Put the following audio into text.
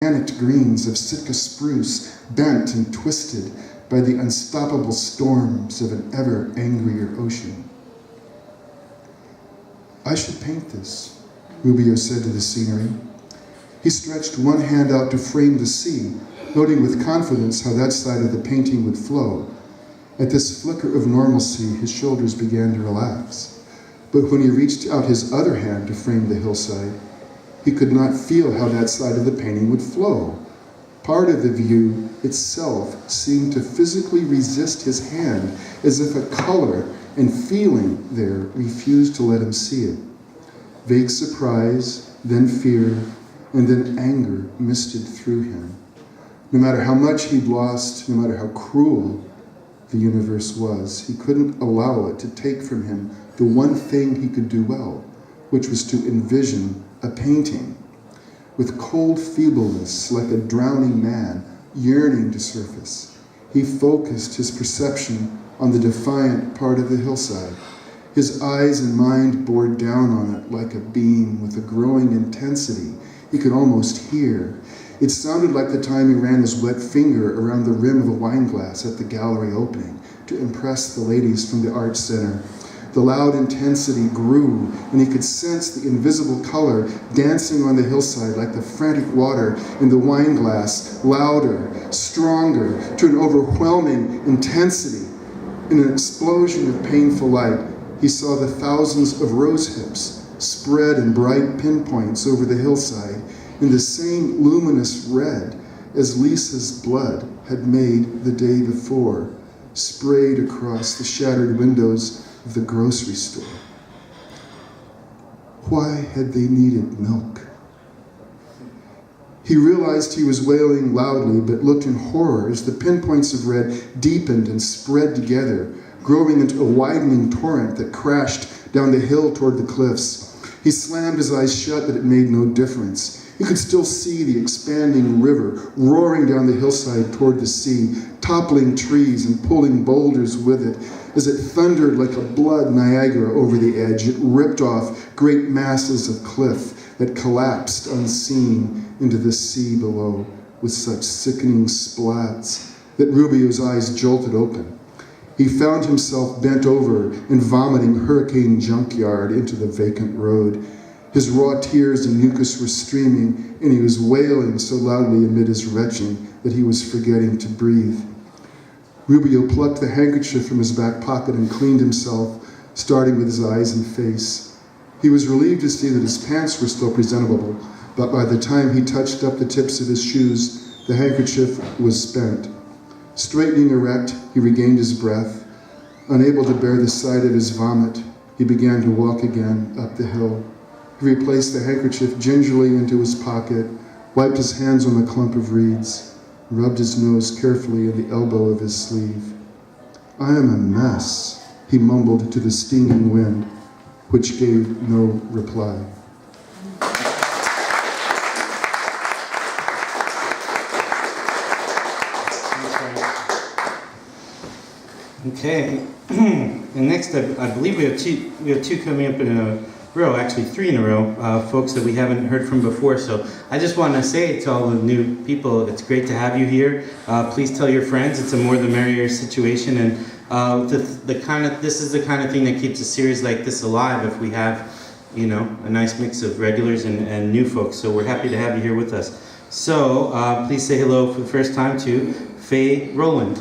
granite greens of Sitka spruce, bent and twisted by the unstoppable storms of an ever angrier ocean. "I should paint this," Rubio said to the scenery. He stretched one hand out to frame the sea, noting with confidence how that side of the painting would flow. At this flicker of normalcy, his shoulders began to relax. But when he reached out his other hand to frame the hillside, he could not feel how that side of the painting would flow. Part of the view itself seemed to physically resist his hand, as if a color and feeling there refused to let him see it. Vague surprise, then fear, and then anger misted through him. No matter how much he'd lost, no matter how cruel the universe was, he couldn't allow it to take from him the one thing he could do well, which was to envision a painting. With cold feebleness, like a drowning man yearning to surface, he focused his perception on the defiant part of the hillside. His eyes and mind bore down on it like a beam with a growing intensity he could almost hear. It sounded like the time he ran his wet finger around the rim of a wine glass at the gallery opening to impress the ladies from the Arts Center. The loud intensity grew, and he could sense the invisible color dancing on the hillside like the frantic water in the wine glass, louder, stronger, to an overwhelming intensity. In an explosion of painful light, he saw the thousands of rose hips spread in bright pinpoints over the hillside in the same luminous red as Lisa's blood had made the day before, sprayed across the shattered windows of the grocery store. Why had they needed milk? He realized he was wailing loudly, but looked in horror as the pinpoints of red deepened and spread together, growing into a widening torrent that crashed down the hill toward the cliffs. He slammed his eyes shut, but it made no difference. He could still see the expanding river roaring down the hillside toward the sea, toppling trees and pulling boulders with it. As it thundered like a blood Niagara over the edge, it ripped off great masses of cliff that collapsed unseen into the sea below with such sickening splats that Rubio's eyes jolted open. He found himself bent over and vomiting Hurricane Junkyard into the vacant road. His raw tears and mucus were streaming, and he was wailing so loudly amid his retching that he was forgetting to breathe. Rubio plucked the handkerchief from his back pocket and cleaned himself, starting with his eyes and face. He was relieved to see that his pants were still presentable, but by the time he touched up the tips of his shoes, the handkerchief was spent. Straightening erect, he regained his breath. Unable to bear the sight of his vomit, he began to walk again up the hill. He replaced the handkerchief gingerly into his pocket, wiped his hands on the clump of reeds, rubbed his nose carefully at the elbow of his sleeve. "I am a mess," he mumbled to the steaming wind, which gave no reply. Okay, and next I believe we have two coming up in a row, actually three in a row, folks that we haven't heard from before. So I just want to say to all the new people, it's great to have you here. Please tell your friends. It's a more the merrier situation, and this is the kind of thing that keeps a series like this alive. If we have, a nice mix of regulars and new folks, so we're happy to have you here with us. So please say hello for the first time to Faye Rowland.